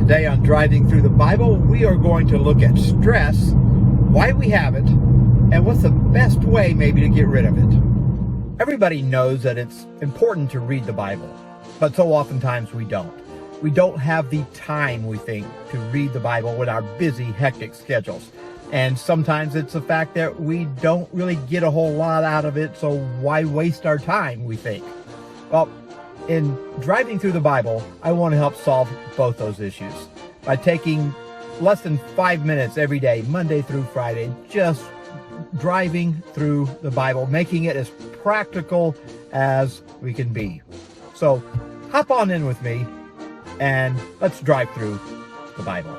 Today on Driving Through the Bible, we are going to look at stress, why we have it, and what's the best way maybe to get rid of it. Everybody knows that it's important to read the Bible, but so oftentimes we don't. We don't have the time, we think, to read the Bible with our busy, hectic schedules. And sometimes it's the fact that we don't really get a whole lot out of it, so why waste our time, we think. Well, in Driving Through the Bible, I want to help solve both those issues by taking less than 5 minutes every day, Monday through Friday, just driving through the Bible, making it as practical as we can be. So hop on in with me and let's drive through the Bible.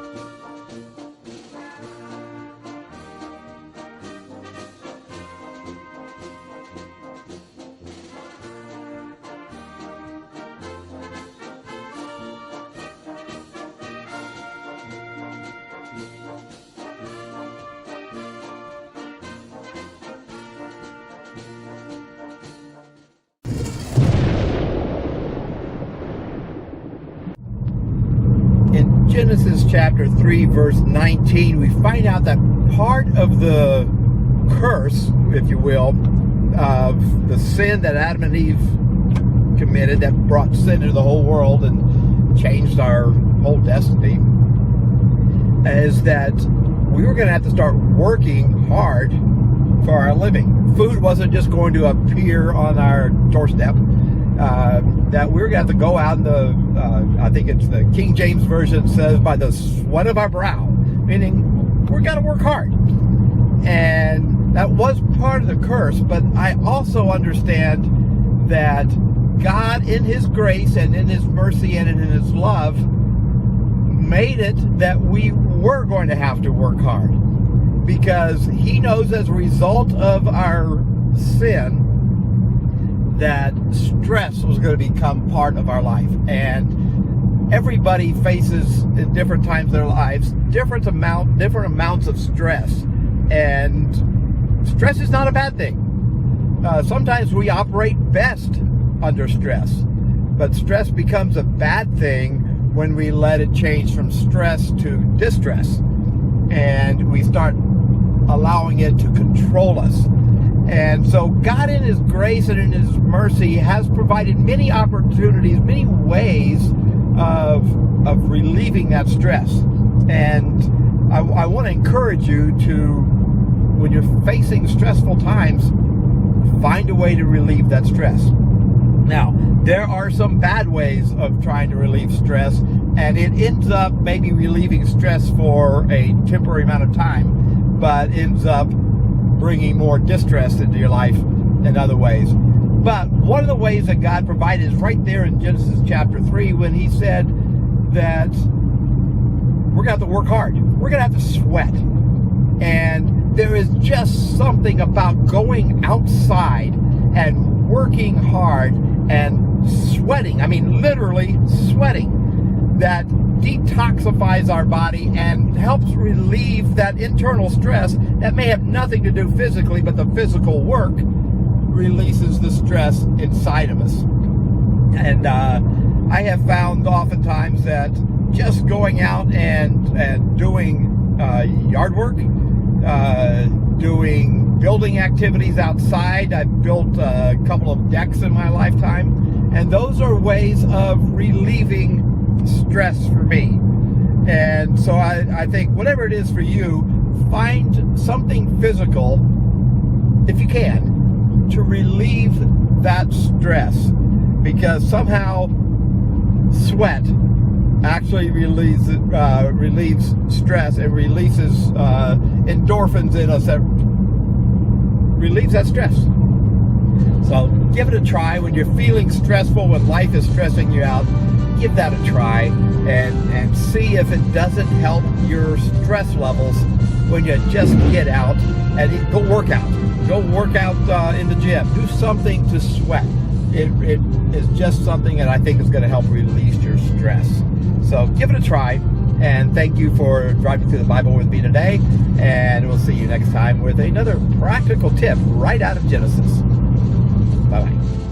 In Genesis chapter 3, verse 19, we find out that part of the curse, if you will, of the sin that Adam and Eve committed that brought sin into the whole world and changed our whole destiny, is that we were going to have to start working hard for our living. Food wasn't just going to appear on our doorstep. That we're going to have to go out in the, I think it's the King James Version says, by the sweat of our brow, meaning we're going to work hard. And that was part of the curse, but I also understand that God in His grace and in His mercy and in His love made it that we were going to have to work hard, because He knows as a result of our sin that stress was going to become part of our life. And everybody faces in different times of their lives different amounts of stress, and stress is not a bad thing. Sometimes we operate best under stress, but stress becomes a bad thing when we let it change from stress to distress, and we start allowing it to control us. And so God in His grace and in His mercy has provided many opportunities, many ways of relieving that stress. And I want to encourage you to, when you're facing stressful times, find a way to relieve that stress. Now, there are some bad ways of trying to relieve stress, and it ends up maybe relieving stress for a temporary amount of time, but ends up bringing more distress into your life in other ways. But one of the ways that God provided is right there in Genesis chapter 3, when He said that we're going to have to work hard. We're going to have to sweat. And there is just something about going outside and working hard and sweating, I mean literally sweating, that detoxifies our body and helps relieve that internal stress that may have nothing to do physically, but the physical work releases the stress inside of us. And I have found oftentimes that just going out and doing yard work, doing building activities outside. I've built a couple of decks in my lifetime, and those are ways of relieving stress for me. And so I think whatever it is for you, find something physical, if you can, to relieve that stress, because somehow sweat actually relieves stress and releases endorphins in us that relieves that stress. So give it a try when you're feeling stressful, when life is stressing you out. Give that a try and see if it doesn't help your stress levels when you just get out and go work out. Go work out in the gym. Do something to sweat. It is just something that I think is going to help release your stress. So give it a try, and thank you for driving through the Bible with me today, and we'll see you next time with another practical tip right out of Genesis. Bye-bye.